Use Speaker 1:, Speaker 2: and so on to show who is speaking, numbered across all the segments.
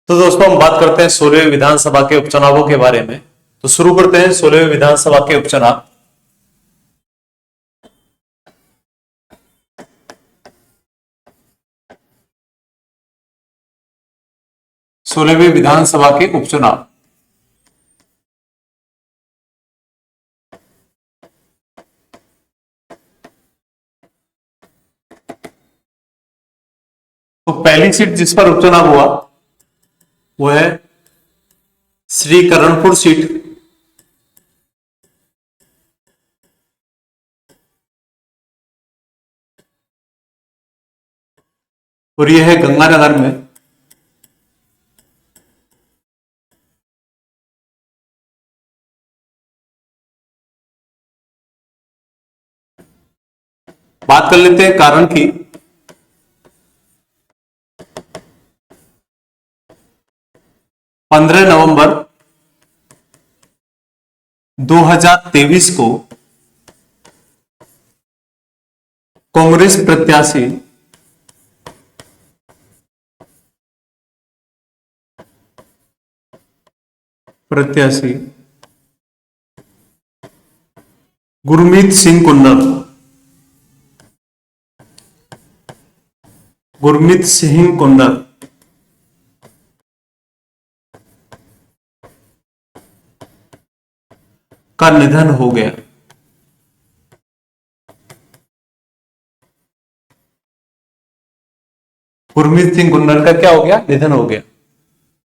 Speaker 1: तो दोस्तों हम बात करते हैं 16वीं विधानसभा के उपचुनावों के बारे में। तो शुरू करते हैं 16वीं विधानसभा के उपचुनाव। सोलहवीं विधानसभा के उपचुनाव तो पहली सीट जिस पर उपचुनाव हुआ वो है श्रीकरणपुर सीट। और यह है गंगानगर में। बात कर लेते हैं कारण की। पंद्रह नवंबर 2023 को कांग्रेस प्रत्याशी गुरमीत सिंह कुन्नर का निधन हो गया। गुरमीत सिंह कुन्नर का क्या हो गया? निधन हो गया।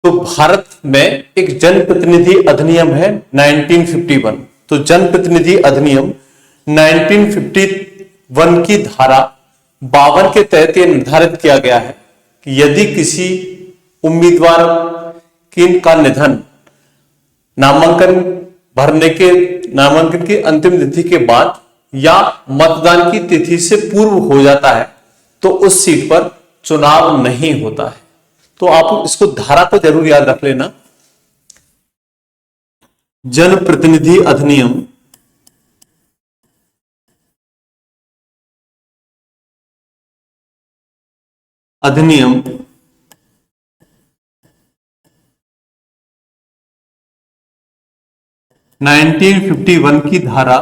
Speaker 1: तो भारत में एक जनप्रतिनिधि अधिनियम है 1951। तो जनप्रतिनिधि अधिनियम 1951 की धारा 52 के तहत यह निर्धारित किया गया है कि यदि किसी उम्मीदवार का निधन नामांकन की अंतिम तिथि के बाद या मतदान की तिथि से पूर्व हो जाता है तो उस सीट पर चुनाव नहीं होता है। तो आप इसको धारा को जरूर याद रख लेना। जनप्रतिनिधि अधिनियम 1951 की धारा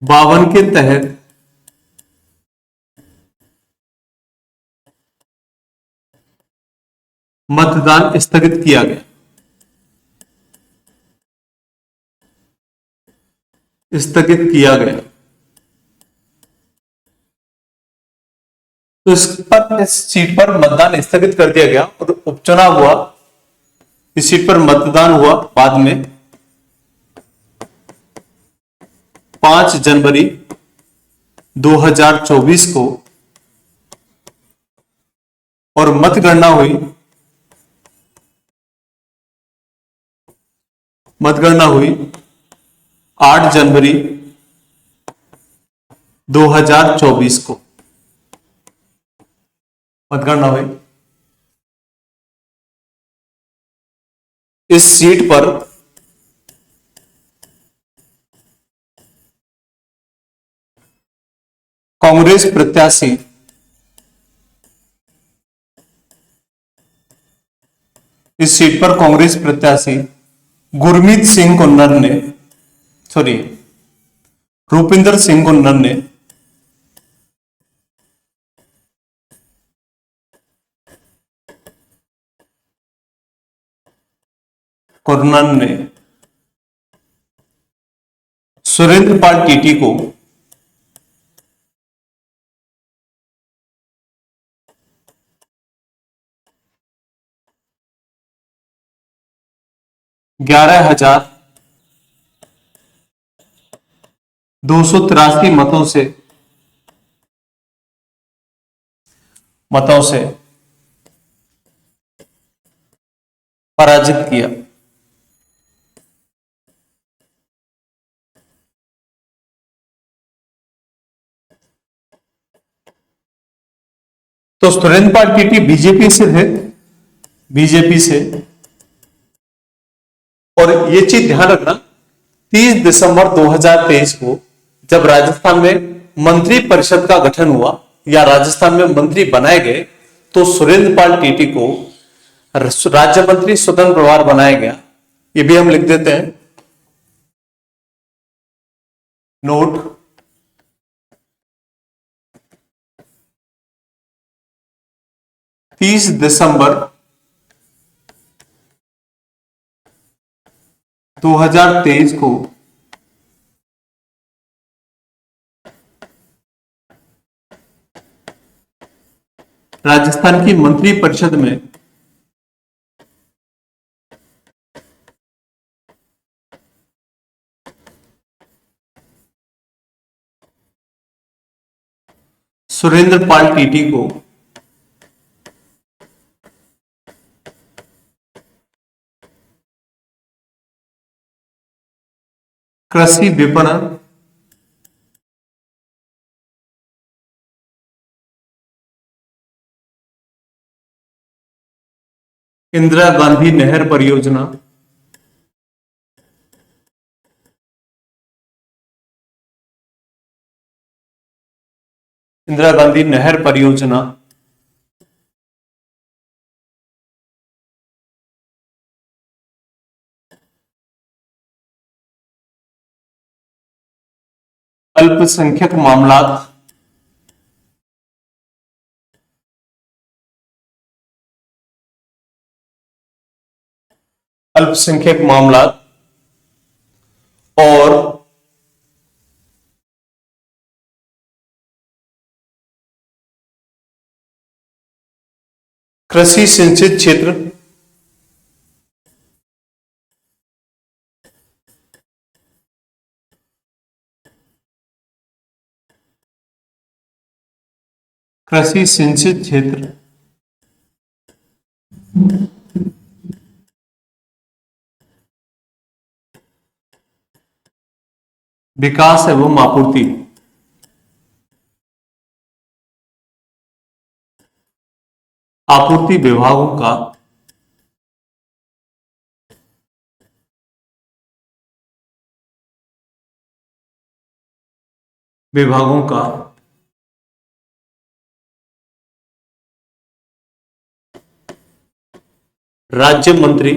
Speaker 1: 52 के तहत मतदान स्थगित किया गया। तो इस सीट पर मतदान स्थगित कर दिया गया और उपचुनाव हुआ। इस सीट पर मतदान हुआ बाद में 5 जनवरी 2024 को और मतगणना हुई 8 जनवरी 2024 को मतगणना हुई। इस सीट पर कांग्रेस प्रत्याशी रुपिंदर सिंह कुन्नर ने सुरेंद्र पाल टीटी को 11,283 मतों से पराजित किया। तो सुरेंद्र पाल टीटी बीजेपी से और ये चीज ध्यान रखना 30 दिसंबर 2023 को जब राजस्थान में मंत्री परिषद का गठन हुआ या राजस्थान में मंत्री बनाए गए तो सुरेंद्र पाल टीटी को राज्य मंत्री स्वतंत्र प्रभार बनाया गया। ये भी हम लिख देते हैं, नोट। 30 दिसंबर 2023 को राजस्थान की मंत्री परिषद में सुरेंद्र पाल टीटी को कृषि विपणन इंदिरा गांधी नहर परियोजना इंदिरा गांधी नहर परियोजना अल्पसंख्यक मामलात अल्पसंख्यक मामलात और कृषि सिंचित क्षेत्र कृषि सिंचित क्षेत्र विकास एवं आपूर्ति आपूर्ति विभागों का राज्य मंत्री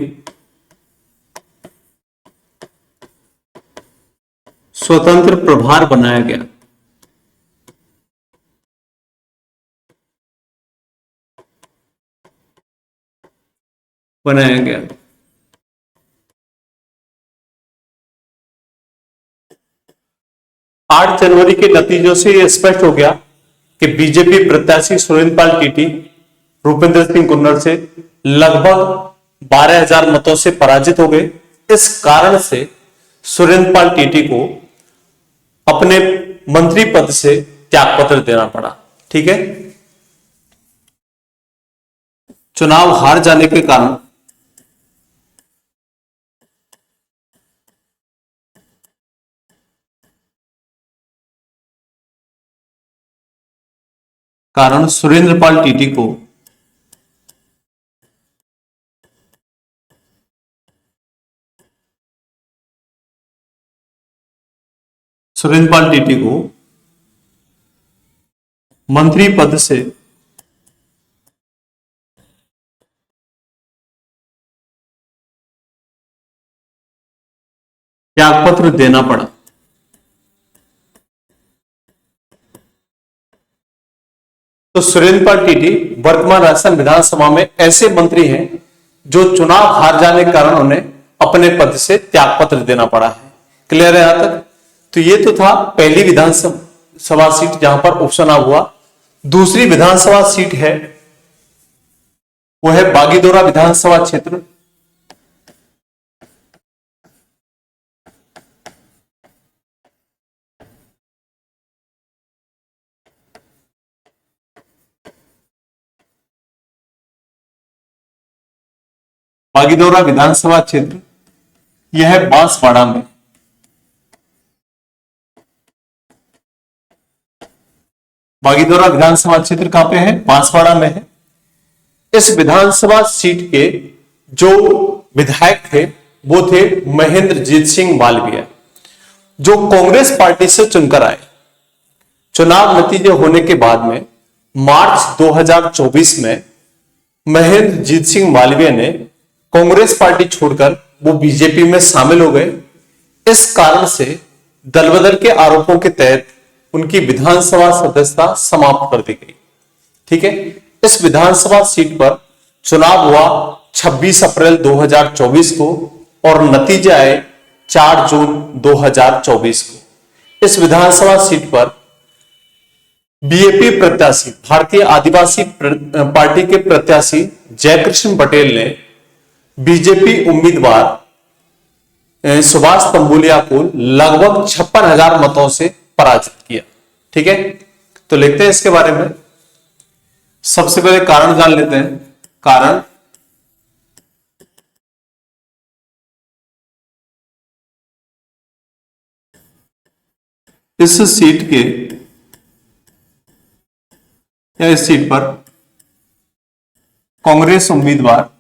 Speaker 1: स्वतंत्र प्रभार बनाया गया। बनाया गया 8 जनवरी के नतीजों से यह स्पष्ट हो गया कि बीजेपी प्रत्याशी सुरेंद्र पाल टीटी भूपेंद्र सिंह कुन्नर से लगभग 12,000 मतों से पराजित हो गए। इस कारण से सुरेंद्र पाल टीटी को अपने मंत्री पद से त्यागपत्र देना पड़ा। ठीक है, चुनाव हार जाने के कारण सुरेंद्र पाल टीटी को मंत्री पद से त्यागपत्र देना पड़ा। तो सुरेंद्र पाल टीटी वर्तमान राजस्थान विधानसभा में ऐसे मंत्री हैं जो चुनाव हार जाने के कारण उन्हें अपने पद से त्यागपत्र देना पड़ा है। क्लियर है यहां तक? तो ये तो था पहली विधानसभा सीट जहां पर उपचुनाव हुआ। दूसरी विधानसभा सीट है वो है बागीदोरा विधानसभा क्षेत्र। बागीदोरा विधानसभा क्षेत्र यह है बांसवाड़ा में। बागीदोरा विधानसभा क्षेत्र कहां पे है? बांसवाड़ा में है। इस विधानसभा सीट के जो विधायक थे वो थे महेंद्रजीत सिंह मालवीय, जो कांग्रेस पार्टी से चुनकर आए। चुनाव नतीजे होने के बाद में मार्च 2024 में महेंद्र जीत सिंह मालवीय ने कांग्रेस पार्टी छोड़कर वो बीजेपी में शामिल हो गए। इस कारण से दल बदल के आरोपों के तहत उनकी विधानसभा सदस्यता समाप्त कर दी गई। ठीक है, इस विधानसभा सीट पर चुनाव हुआ 26 अप्रैल 2024 को और नतीजे आए 4 जून 2024 को। इस विधानसभा सीट पर बीएपी प्रत्याशी, भारतीय आदिवासी पार्टी के प्रत्याशी जयकृष्ण पटेल ने बीजेपी उम्मीदवार सुभाष तंबुलिया को लगभग 56,000 मतों से पराजित किया। ठीक है, तो लिखते हैं इसके बारे में। सबसे पहले कारण जान लेते हैं। कारण इस सीट के या इस सीट पर कांग्रेस उम्मीदवार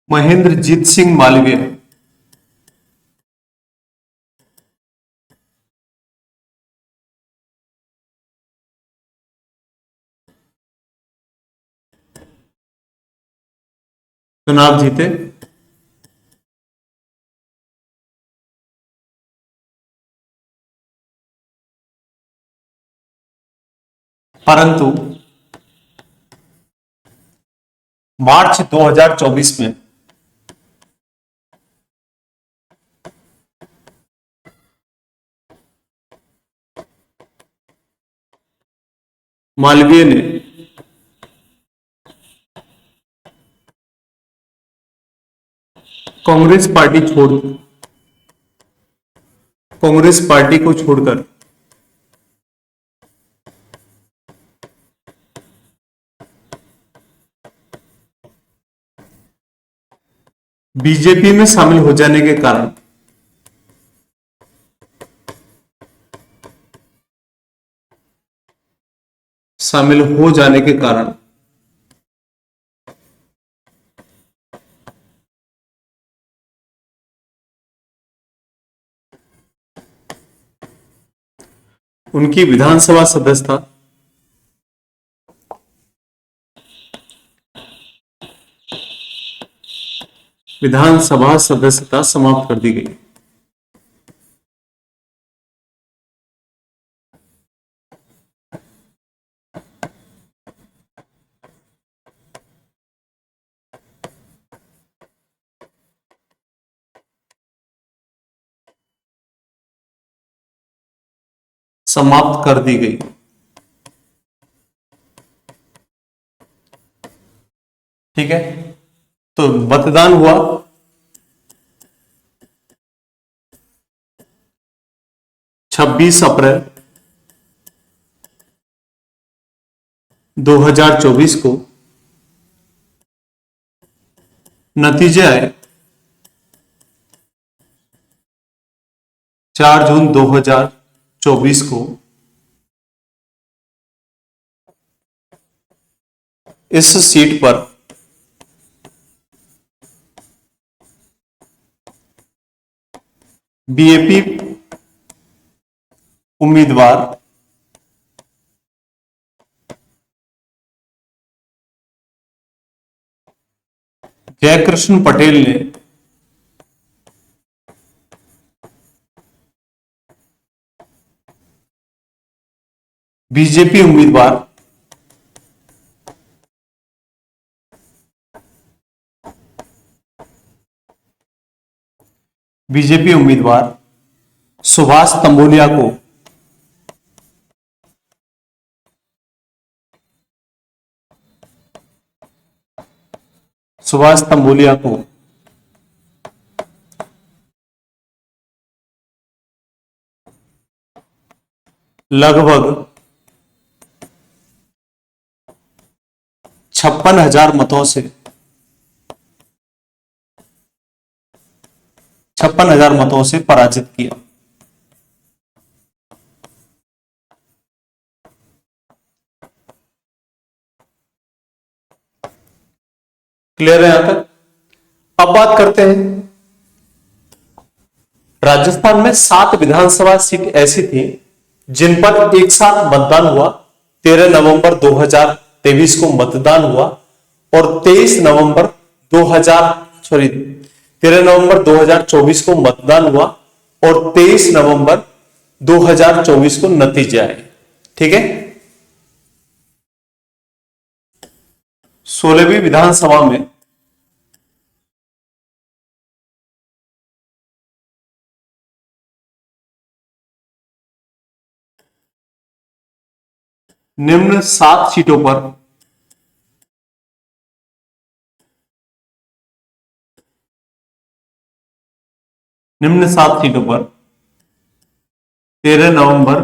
Speaker 1: महेंद्र जीत सिंह मालवीय चुनाव जीते। परंतु मार्च 2024 में मालवीय ने कांग्रेस पार्टी को छोड़कर बीजेपी में शामिल हो जाने के कारण उनकी विधानसभा सदस्यता समाप्त कर दी गई। समाप्त कर दी गई। ठीक है, तो मतदान हुआ 26 अप्रैल 2024 को। नतीजे आए 4 जून 2024 को। इस सीट पर बीएपी उम्मीदवार जयकृष्ण पटेल ने बीजेपी उम्मीदवार सुभाष तंबुलिया को लगभग 56,000 मतों से 56,000 मतों से पराजित किया। क्लियर है यहां तक? अब बात करते हैं, राजस्थान में 7 विधानसभा सीट ऐसी थी जिन पर एक साथ मतदान हुआ। 13 नवंबर 2023 को मतदान हुआ और 23 नवंबर 2000 सॉरी 13 नवंबर 2024 को मतदान हुआ और 23 नवंबर 2024 को नतीजे आए। ठीक है, 16वीं विधानसभा में निम्न 7 सीटों पर निम्न 7 सीटों पर 13 नवंबर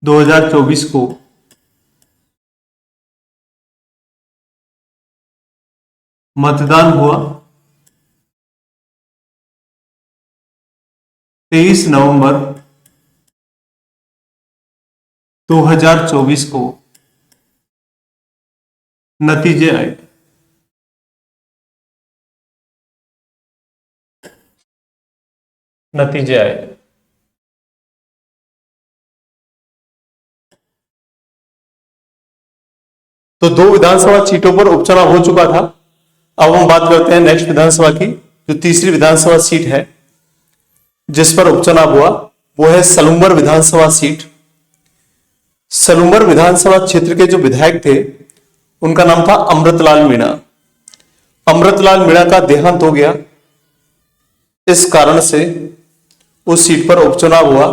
Speaker 1: 2024 को मतदान हुआ। 23 नवंबर 2024 को नतीजे आए। नतीजे आए। तो 2 विधानसभा सीटों पर उपचुनाव हो चुका था। अब हम बात करते हैं नेक्स्ट विधानसभा की, जो तीसरी विधानसभा सीट है जिस पर उपचुनाव हुआ, वो है सलूंबर विधानसभा सीट। सलूंबर विधानसभा क्षेत्र के जो विधायक थे उनका नाम था अमृतलाल मीणा। अमृतलाल मीणा का देहांत हो गया, इस कारण से उस सीट पर उपचुनाव हुआ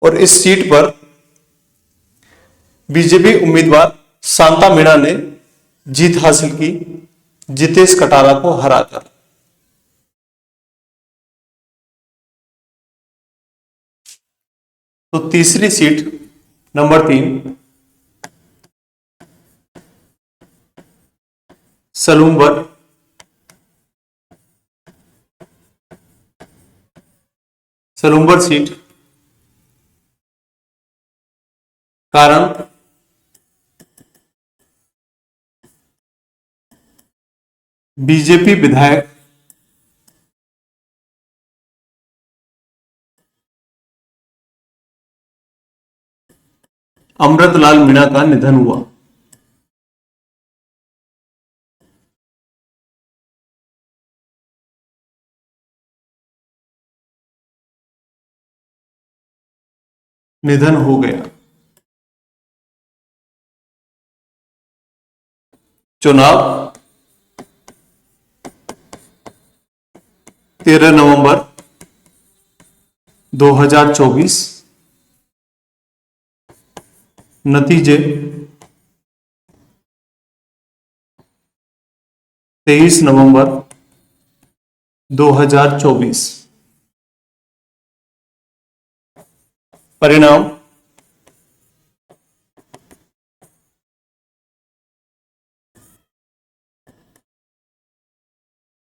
Speaker 1: और इस सीट पर बीजेपी उम्मीदवार शांता मीणा ने जीत हासिल की, जितेश कटारा को हराकर। तो तीसरी seat number 3 Salumbar Salumbar seat, कारण बीजेपी विधायक अमृतलाल मीणा का निधन हुआ। निधन हो गया। चुनाव 13 नवंबर 2024, नतीजे 23 नवंबर 2024। परिणाम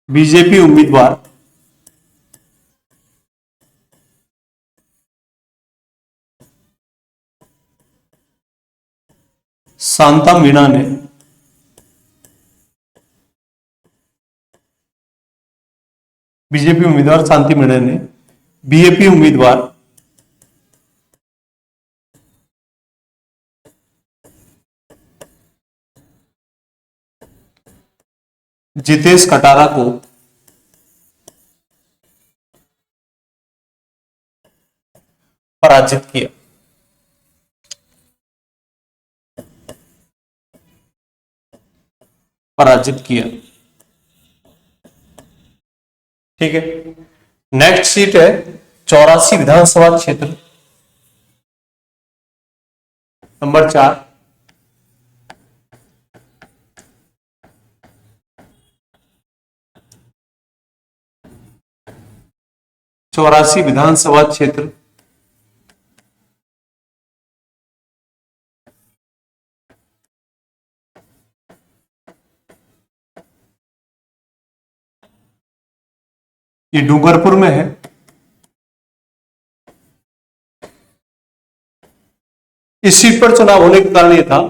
Speaker 1: बीजेपी उम्मीदवार शांता मीणा ने बीजेपी उम्मीदवार शांति मीणा ने बीएपी उम्मीदवार जितेश कटारा को पराजित किया। पराजित किया। ठीक है, नेक्स्ट सीट है 84 विधानसभा क्षेत्र नंबर 4, चौरासी विधानसभा क्षेत्र ये डूंगरपुर में है। इस सीट पर चुनाव होने का कारण यह था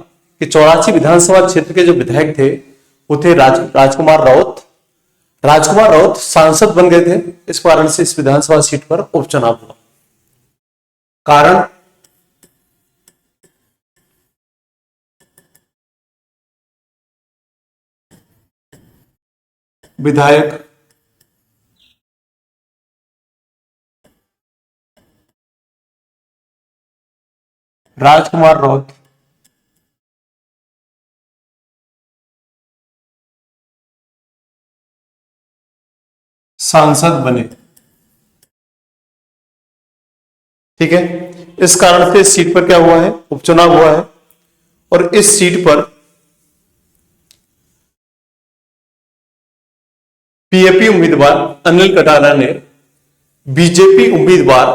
Speaker 1: कि 84 विधानसभा क्षेत्र के जो विधायक थे वो थे राजकुमार राउत। राजकुमार राउत सांसद बन गए थे, इस कारण से इस विधानसभा सीट पर उपचुनाव हुआ। कारण विधायक राजकुमार राउत सांसद बने। ठीक है, इस कारण से इस सीट पर क्या हुआ है, उपचुनाव हुआ है। और इस सीट पर पीएपी उम्मीदवार अनिल कटारा ने बीजेपी उम्मीदवार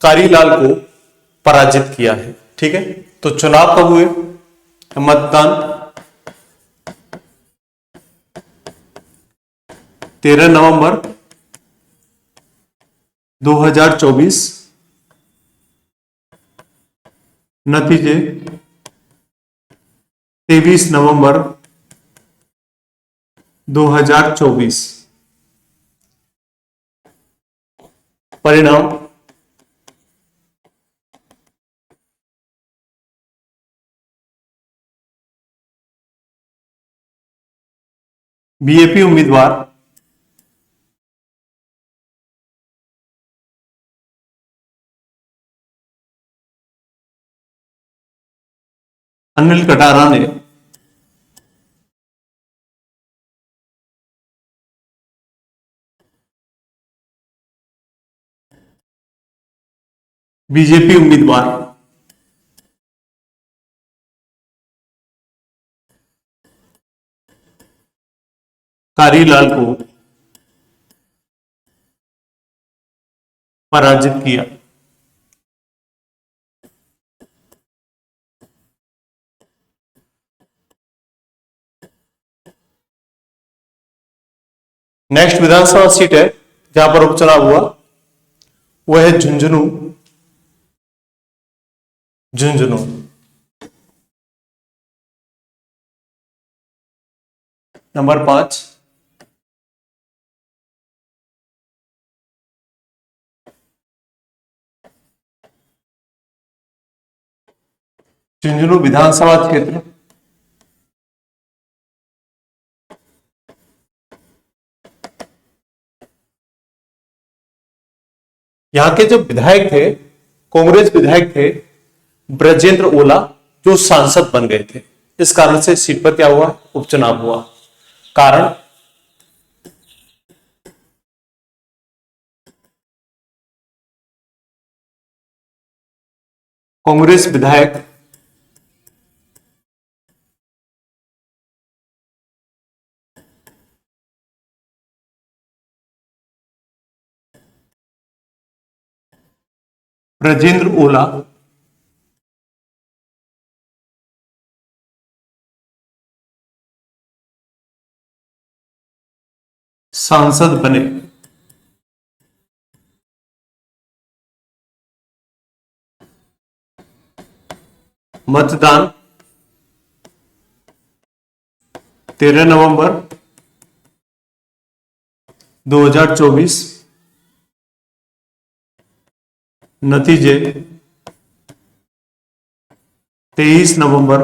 Speaker 1: कारीलाल को पराजित किया है। ठीक है, तो चुनाव कब हुए, मतदान 13 नवंबर 2024, नतीजे 23 नवंबर 2024, परिणाम बीएपी उम्मीदवार अनिल कटारा ने बीजेपी उम्मीदवार कारीलाल को पराजित किया। नेक्स्ट विधानसभा सीट है जहां पर उपचुनाव हुआ, वह है झुंझुनू। झुंझुनू नंबर 5, झुंझुनू विधानसभा क्षेत्र यहां के जो विधायक थे, कांग्रेस विधायक थे ब्रजेंद्र ओला, जो सांसद बन गए थे। इस कारण से सीट पर क्या हुआ, उपचुनाव हुआ। कारण कांग्रेस विधायक ब्रजेंद्र ओला सांसद बने। मतदान 13 नवंबर 2024, नतीजे 23 नवंबर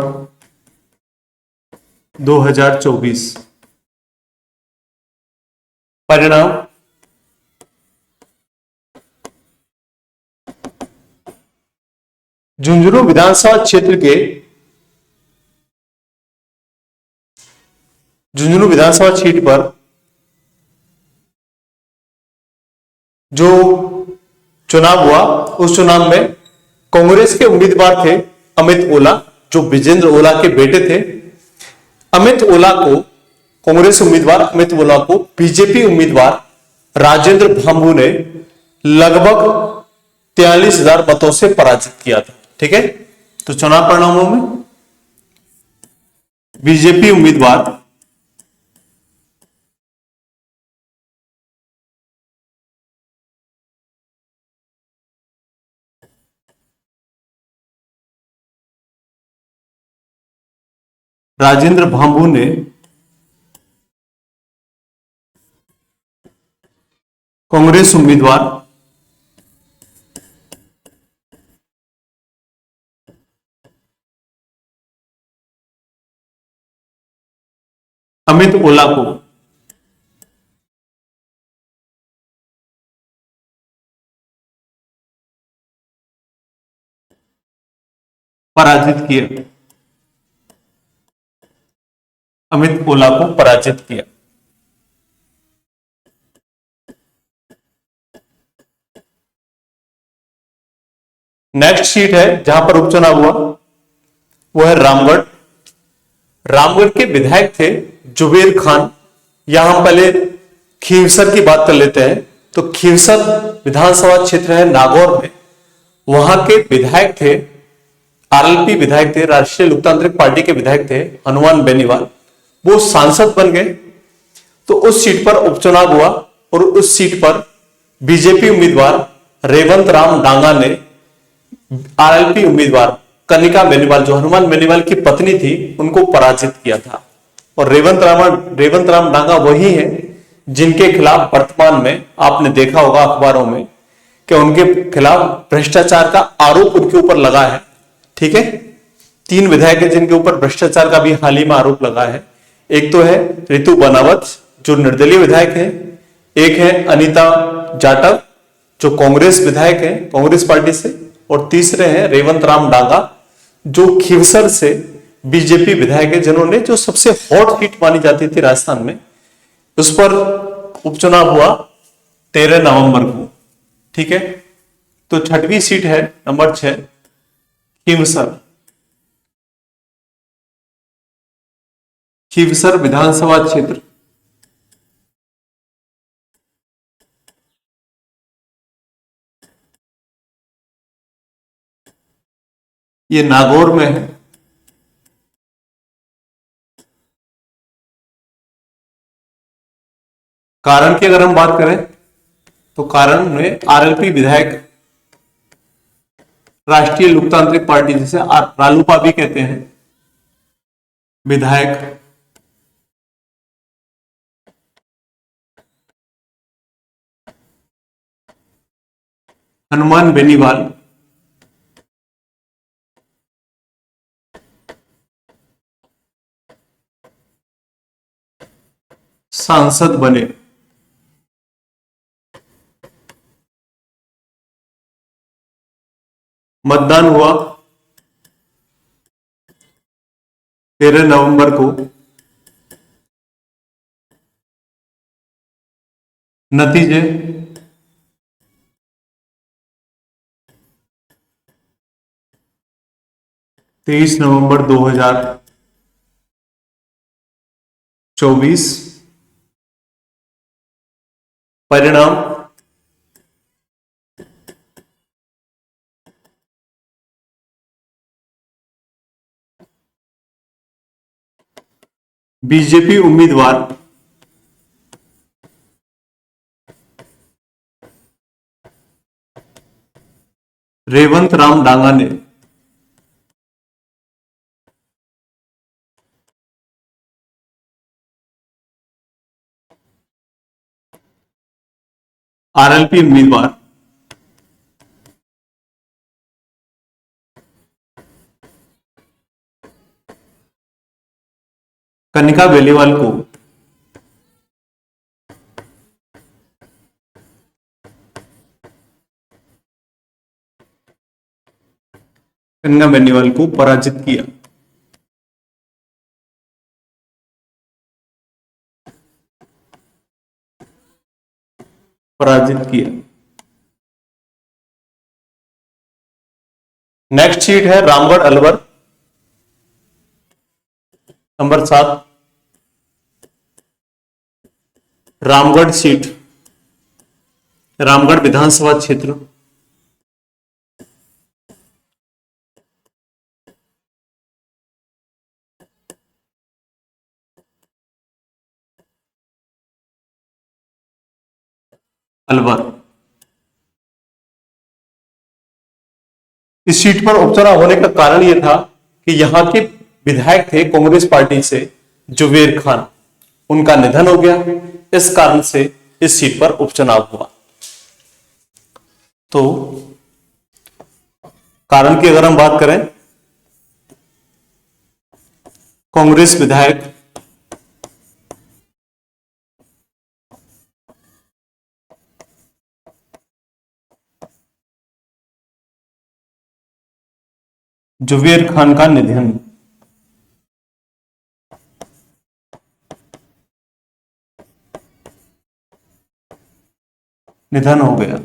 Speaker 1: 2024, परिणाम झुंझुनू विधानसभा क्षेत्र के झुंझुनू विधानसभा सीट पर जो चुनाव हुआ, उस चुनाव में कांग्रेस के उम्मीदवार थे अमित ओला, जो विजेंद्र ओला के बेटे थे। अमित ओला को, कांग्रेस उम्मीदवार अमित ओला को बीजेपी उम्मीदवार राजेंद्र भांबू ने लगभग 43,000 मतों से पराजित किया था। ठीक है, तो चुनाव परिणामों में बीजेपी उम्मीदवार राजेंद्र भांबू ने कांग्रेस उम्मीदवार अमित ओला को पराजित किया। अमित ओला को पराजित किया। नेक्स्ट सीट है जहां पर उपचुनाव हुआ वो है रामगढ़। रामगढ़ के विधायक थे जुबेर खान। यहां पहले खीवसर की बात कर लेते हैं। तो खीवसर विधानसभा क्षेत्र है नागौर में। वहां के विधायक थे, आरएलपी विधायक थे, राष्ट्रीय लोकतांत्रिक पार्टी के विधायक थे हनुमान बेनीवाल। वो सांसद बन गए। तो उस सीट पर उपचुनाव हुआ और उस सीट पर बीजेपी उम्मीदवार रेवंत राम डांगा ने आरएलपी उम्मीदवार कनिका बेनीवाल, जो हनुमान बेनीवाल की पत्नी थी, उनको पराजित किया था। और रेवंत राम डांगा वही है जिनके खिलाफ वर्तमान में आपने देखा होगा अखबारों में कि उनके खिलाफ भ्रष्टाचार का आरोप उनके ऊपर लगा है। ठीक है, 3 विधायक है जिनके ऊपर भ्रष्टाचार का भी हाल ही में आरोप लगा है। एक तो है रितु बनावत जो निर्दलीय विधायक है, एक है अनीता जाटव जो कांग्रेस विधायक है कांग्रेस पार्टी से, और तीसरे हैं रेवंत राम डांगा जो खीवसर से बीजेपी विधायक है, जिन्होंने जो सबसे हॉट सीट मानी जाती थी राजस्थान में, उस पर उपचुनाव हुआ 13 नवंबर को। ठीक है, तो 6वीं सीट है नंबर 6 खीवसर। खीवसर विधानसभा क्षेत्र ये नागौर में है। कारण की अगर हम बात करें तो कारण में आरएलपी विधायक, राष्ट्रीय लोकतांत्रिक पार्टी जिसे रालूपा भी कहते हैं, विधायक हनुमान बेनीवाल सांसद बने। मतदान हुआ 13 नवंबर को। नतीजे 23 नवंबर 2024। परिणाम बीजेपी उम्मीदवार रेवंत राम डांगा ने आरएलपी उम्मीदवार कनिका बेनीवाल को पराजित किया। नेक्स्ट सीट है रामगढ़ अलवर नंबर 7। रामगढ़ सीट, रामगढ़ विधानसभा क्षेत्र अलवर। इस सीट पर उपचुनाव होने का कारण यह था कि यहां के विधायक थे कांग्रेस पार्टी से जुबेर खान, उनका निधन हो गया। इस कारण से इस सीट पर उपचुनाव हुआ। तो कारण की अगर हम बात करें, कांग्रेस विधायक जुबेर खान का निधन हो गया।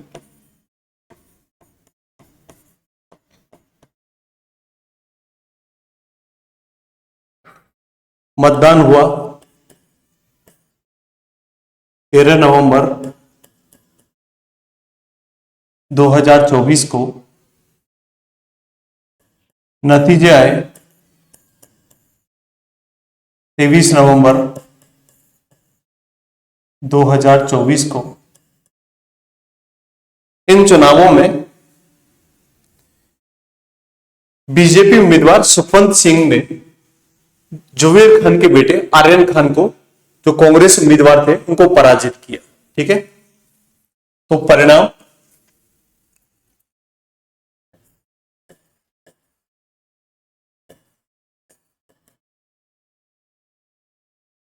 Speaker 1: मतदान हुआ 13 नवंबर 2024 को। नतीजे आए 23 नवंबर 2024 को। इन चुनावों में बीजेपी उम्मीदवार सुखवंत सिंह ने जुबेर खान के बेटे आर्यन खान को, जो कांग्रेस उम्मीदवार थे, उनको पराजित किया। ठीक है, तो परिणाम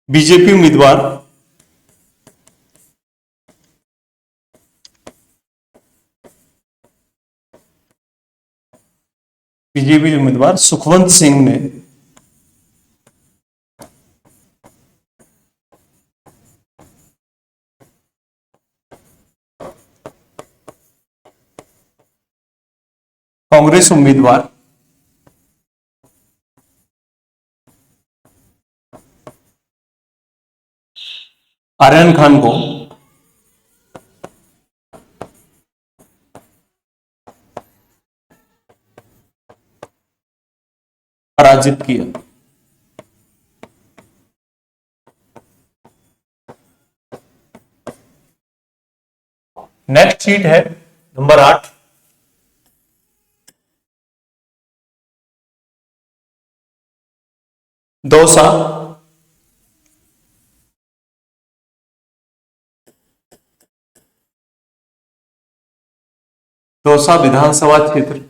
Speaker 1: बीजेपी उम्मीदवार सुखवंत सिंह ने कांग्रेस उम्मीदवार आर्यन खान को पराजित किया। नेक्स्ट सीट है नंबर 8, दौसा। दौसा विधानसभा क्षेत्र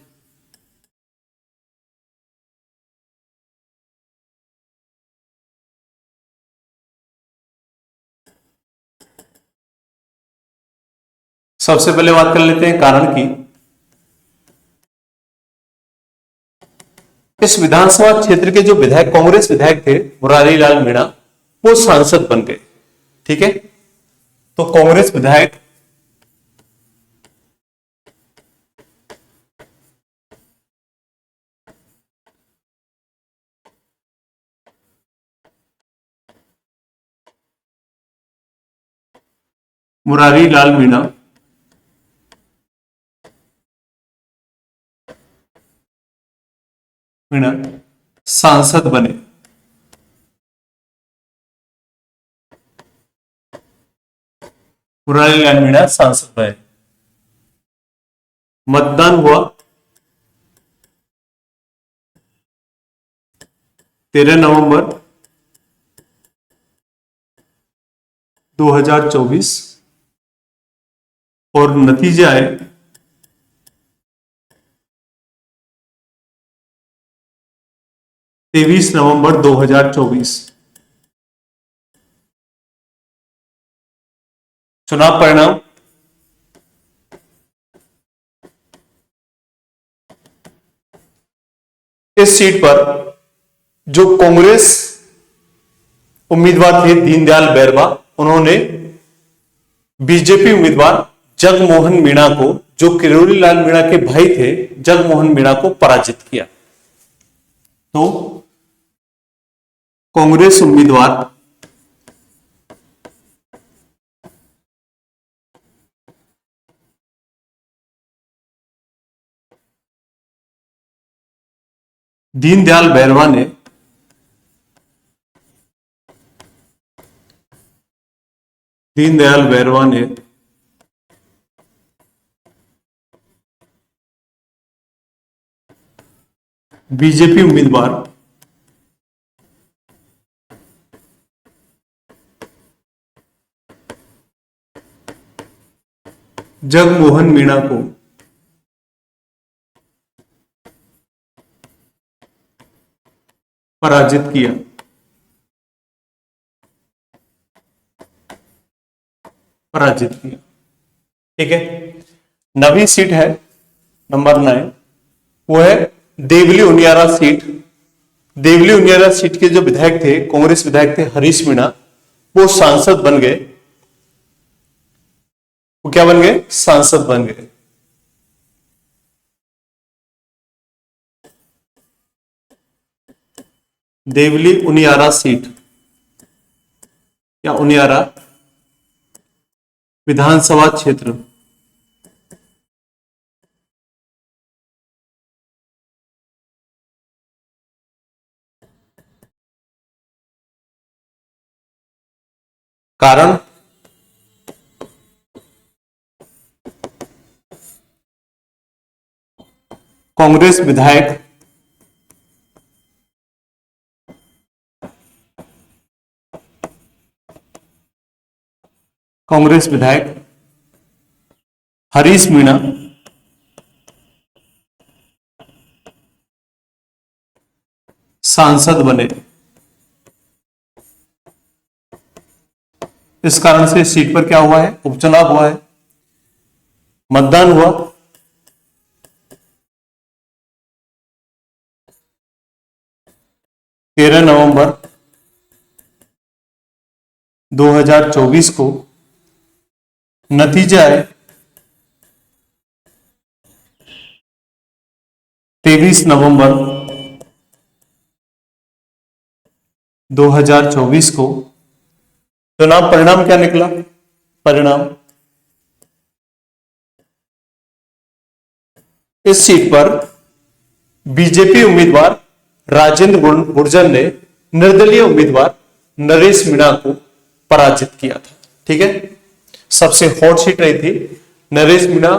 Speaker 1: सबसे पहले बात कर लेते हैं कारण की। इस विधानसभा क्षेत्र के जो विधायक, कांग्रेस विधायक थे मुरारी लाल मीणा, वो सांसद बन गए। ठीक है, तो कांग्रेस विधायक मुरारी लाल मीणा सांसद बने। मुरारी लाल मीणा सांसद बने। मतदान हुआ 13 नवंबर 2024 और नतीजे आए 23 नवंबर 2024। चुनाव परिणाम इस सीट पर जो कांग्रेस उम्मीदवार थे दीनदयाल बैरवा, उन्होंने बीजेपी उम्मीदवार जगमोहन मीणा को, जो किरोड़ी लाल मीणा के भाई थे, जगमोहन मीणा को पराजित किया। तो कांग्रेस उम्मीदवार दीनदयाल बैरवा ने बीजेपी उम्मीदवार जगमोहन मीणा को पराजित किया। ठीक है। नवी सीट है नंबर 9, वो है देवली उनियारा सीट। देवली उनियारा सीट के जो विधायक थे, कांग्रेस विधायक थे हरीश मीणा, वो सांसद बन गए। वो क्या बन गए? सांसद बन गए। देवली उनियारा सीट या उनियारा विधानसभा क्षेत्र कारण कांग्रेस विधायक हरीश मीणा सांसद बने। इस कारण से इस सीट पर क्या हुआ है? उपचुनाव हुआ है, मतदान हुआ। तेरह नवंबर 2024 को नतीजा है 23 नवंबर 2024 को चुनाव परिणाम क्या निकला? परिणाम इस सीट पर बीजेपी उम्मीदवार राजेंद्र गुर्जर ने निर्दलीय उम्मीदवार नरेश मीणा को पराजित किया था। ठीक है, सबसे हॉट सीट रही थी। नरेश मीणा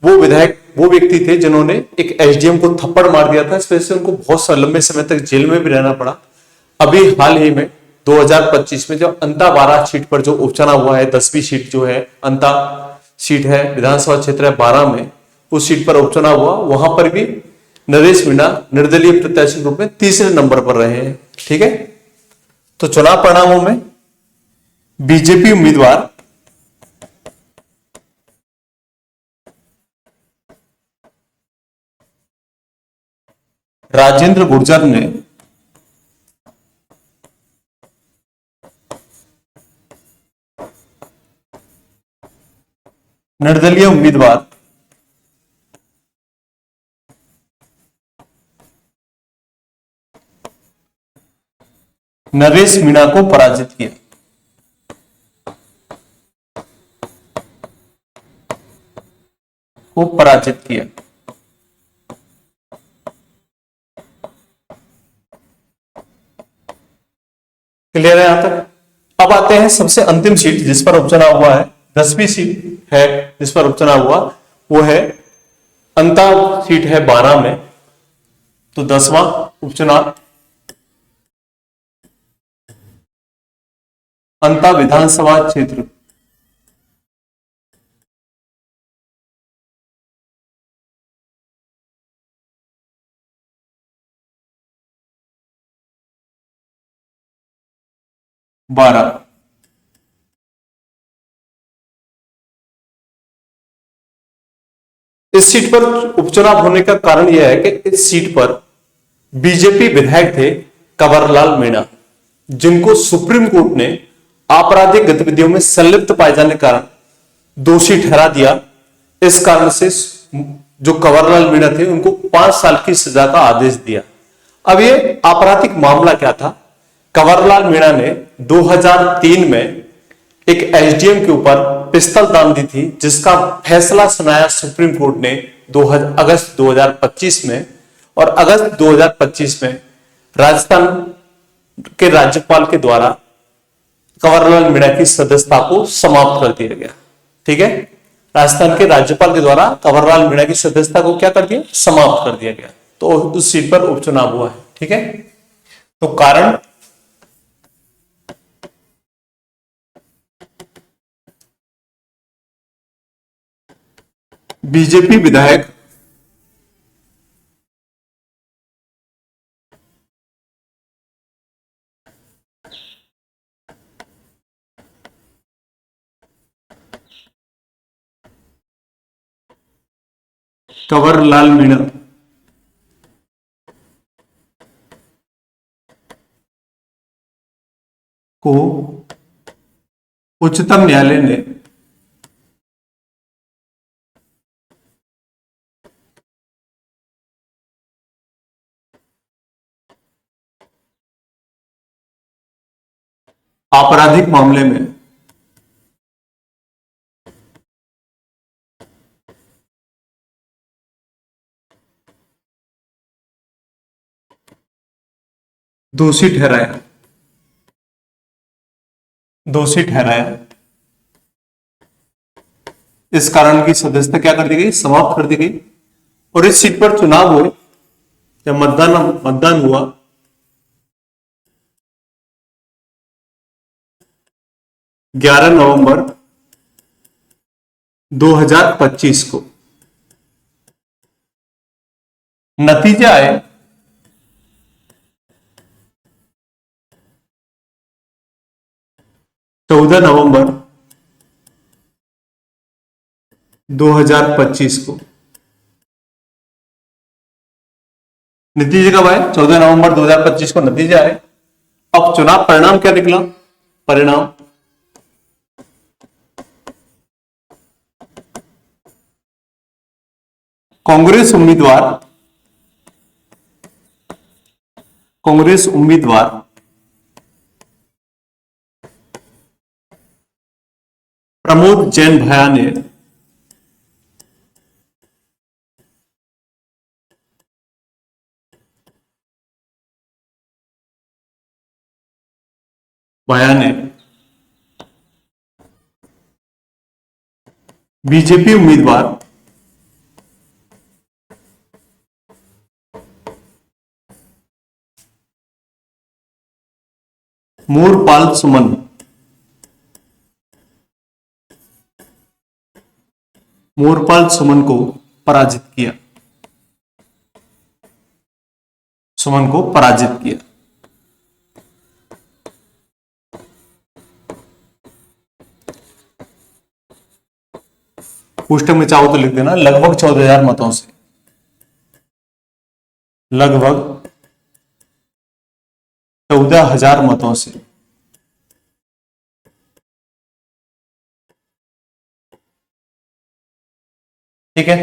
Speaker 1: वो विधायक, वो व्यक्ति थे जिन्होंने एक एसडीएम को थप्पड़ मार दिया था। इस वजह से उनको बहुत लंबे समय तक जेल में भी रहना पड़ा। अभी हाल ही में 2025 में जो अंता 12 सीट पर जो उपचुनाव हुआ है, 10वीं सीट जो है अंता सीट है, विधानसभा क्षेत्र है 12 में, उस सीट पर उपचुनाव हुआ। वहां पर भी नरेश मीणा निर्दलीय प्रत्याशी के रूप में तीसरे नंबर पर रहे हैं। ठीक है, तो चुनाव परिणामों में बीजेपी उम्मीदवार राजेंद्र गुर्जर ने निर्दलीय उम्मीदवार नरेश मीणा को पराजित किया। क्लियर है यहां तक? अब आते हैं सबसे अंतिम सीट जिस पर उपचुनाव हुआ है, 10वीं सीट है जिस पर उपचुनाव हुआ, वो है अंता सीट है 12 में। तो 10वां उपचुनाव अंता विधानसभा क्षेत्र बारह। इस सीट पर उपचुनाव होने का कारण यह है कि इस सीट पर बीजेपी विधायक थे कंवरलाल मीणा, जिनको सुप्रीम कोर्ट ने आपराधिक गतिविधियों में संलिप्त पाए जाने के कारण दोषी ठहरा दिया। इस कारण से जो कंवरलाल मीणा थे उनको 5 साल की सजा का आदेश दिया। अब ये आपराधिक मामला क्या था? कंवरलाल मीणा ने 2003 में एक एसडीएम के ऊपर पिस्तौल तान दी थी, जिसका फैसला सुनाया सुप्रीम कोर्ट ने अगस्त 2025 में। और अगस्त 2025 में राजस्थान के राज्यपाल के द्वारा कंवरलाल मीणा की सदस्यता को समाप्त कर दिया गया। ठीक है, राजस्थान के राज्यपाल के द्वारा कंवरलाल मीणा की सदस्यता को क्या कर दिया? समाप्त कर दिया गया। तो उस सीट पर उपचुनाव हुआ है। ठीक है, तो कारण बीजेपी विधायक कंवरलाल मीणा को उच्चतम न्यायालय ने आपराधिक मामले में दोषी ठहराया। दोषी ठहराया। इस कारण की सदस्यता क्या कर दी गई, समाप्त कर दी गई। और इस सीट पर चुनाव हुए, जब मतदान हुआ 11 नवंबर 2025 को। नतीजे आए 14 नवंबर 2025 को। नतीजे कब आए, 14 नवंबर 2025 को नतीजे आए। अब चुनाव परिणाम क्या निकला, परिणाम कांग्रेस उम्मीदवार प्रमोद जैन भैया ने बीजेपी उम्मीदवार मोरपाल सुमन को पराजित किया। पुस्तक में चाहो तो लिख देना, लगभग 14,000 मतों से। लगभग 14,000 मतों से। ठीक है,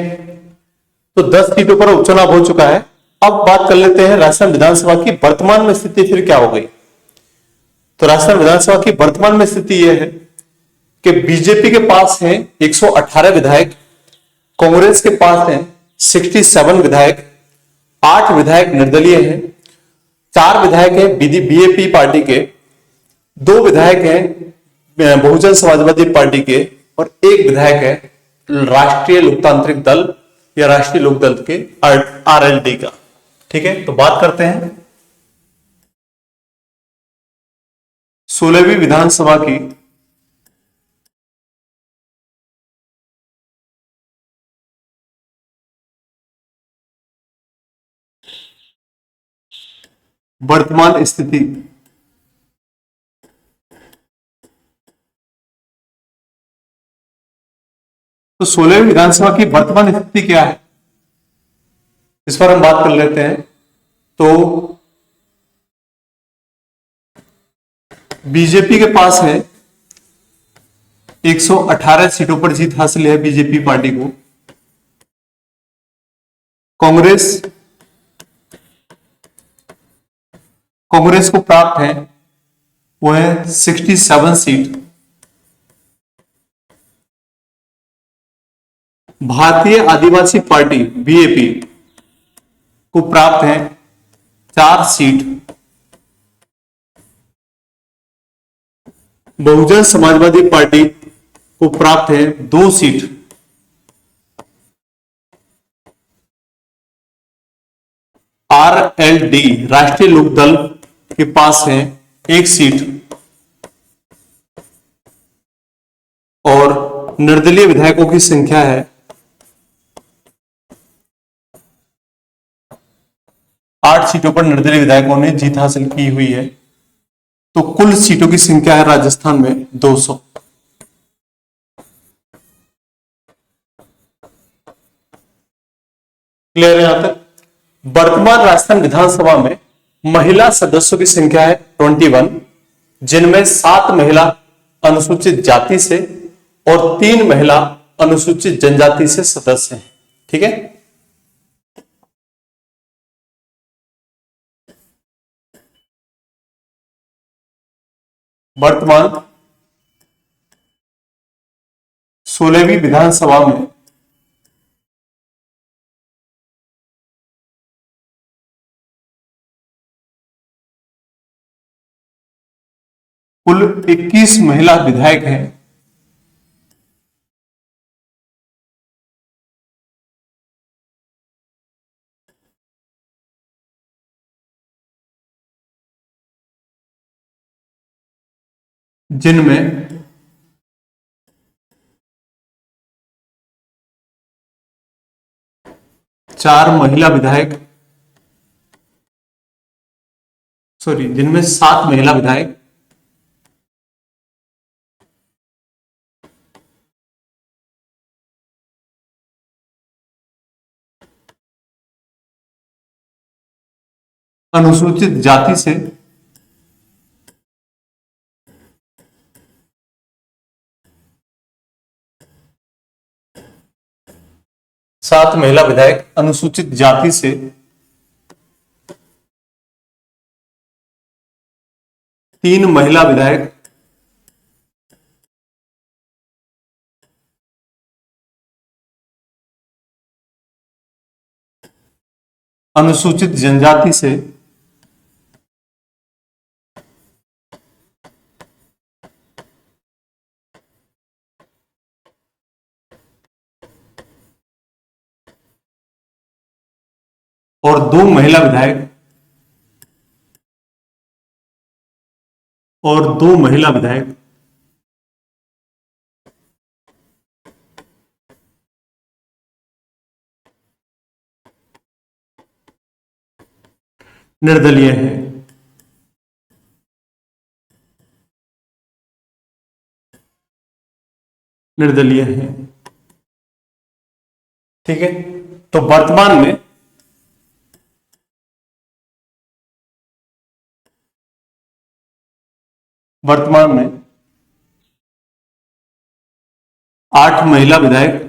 Speaker 1: तो 10 सीटों पर उपचुनाव हो चुका है। अब बात कर लेते हैं राजस्थान विधानसभा की वर्तमान में स्थिति फिर क्या हो गई। तो राजस्थान विधानसभा की वर्तमान में स्थिति यह है कि बीजेपी के पास हैं 118 विधायक, कांग्रेस के पास हैं 67 विधायक, 8 विधायक निर्दलीय हैं, 4 विधायक हैं बीएपी पार्टी के, 2 विधायक हैं बहुजन समाजवादी पार्टी के, और 1 विधायक है राष्ट्रीय लोकतांत्रिक दल या राष्ट्रीय लोकदल के आरएलडी का। ठीक है, तो बात करते हैं 16वीं विधानसभा की वर्तमान स्थिति। तो 16वीं विधानसभा की वर्तमान स्थिति क्या है, इस पर हम बात कर लेते हैं। तो बीजेपी के पास है 118 सीटों पर जीत हासिल है बीजेपी पार्टी को। कांग्रेस को प्राप्त है वो है 67 सीट। भारतीय आदिवासी पार्टी बीएपी को प्राप्त है 4 सीट। बहुजन समाजवादी पार्टी को प्राप्त है 2 सीट। आरएलडी राष्ट्रीय लोकदल के पास है 1 सीट और निर्दलीय विधायकों की संख्या है 8 सीटों पर निर्दलीय विधायकों ने जीत हासिल की हुई है। तो कुल सीटों की संख्या है राजस्थान में 200। क्लियर है यहां तक? वर्तमान राजस्थान विधानसभा में महिला सदस्यों की संख्या है 21, जिनमें 7 महिला अनुसूचित जाति से और 3 महिला अनुसूचित जनजाति से सदस्य हैं। ठीक है, वर्तमान 16वीं विधानसभा में कुल 21 महिला विधायक हैं। जिनमें 4 महिला विधायक, जिनमें 7 महिला विधायक, अनुसूचित जाति से सात महिला विधायक अनुसूचित जाति से 3 महिला विधायक अनुसूचित जनजाति से और 2 महिला विधायक निर्दलीय हैं। ठीक है, तो वर्तमान में वर्तमान में 8 महिला विधायक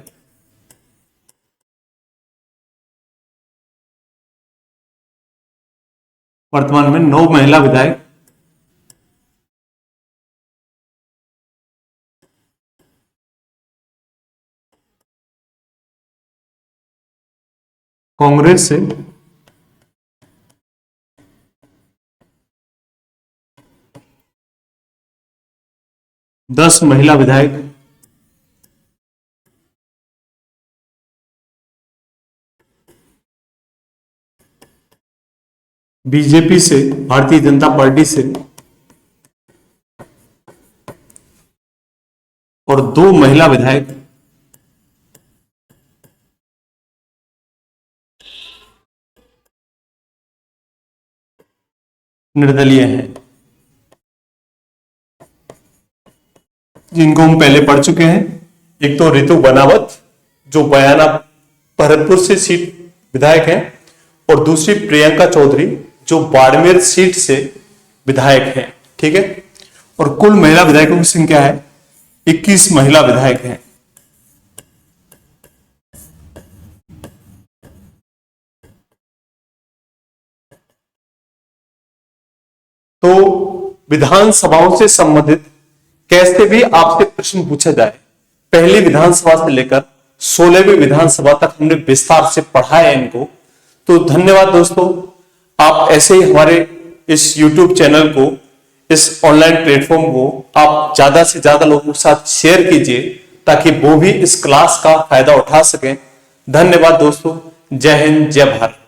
Speaker 1: वर्तमान में 9 महिला विधायक कांग्रेस से 10 महिला विधायक बीजेपी से, भारतीय जनता पार्टी से और 2 महिला विधायक निर्दलीय हैं, जिनको हम पहले पढ़ चुके हैं। एक तो रितु बनावत जो बयाना भरतपुर से सीट विधायक हैं, और दूसरी प्रियंका चौधरी जो बाड़मेर सीट से विधायक हैं। ठीक है, और कुल महिला विधायकों की संख्या है 21 महिला विधायक हैं। तो विधानसभाओं से संबंधित कैसे भी आपसे प्रश्न पूछा जाए, पहली विधानसभा से लेकर 16वीं विधानसभा तक हमने विस्तार से पढ़ा है इनको। तो धन्यवाद दोस्तों, आप ऐसे ही हमारे इस YouTube चैनल को, इस ऑनलाइन प्लेटफॉर्म को आप ज्यादा से ज्यादा लोगों के साथ शेयर कीजिए, ताकि वो भी इस क्लास का फायदा उठा सकें। धन्यवाद दोस्तों, जय हिंद, जय भारत।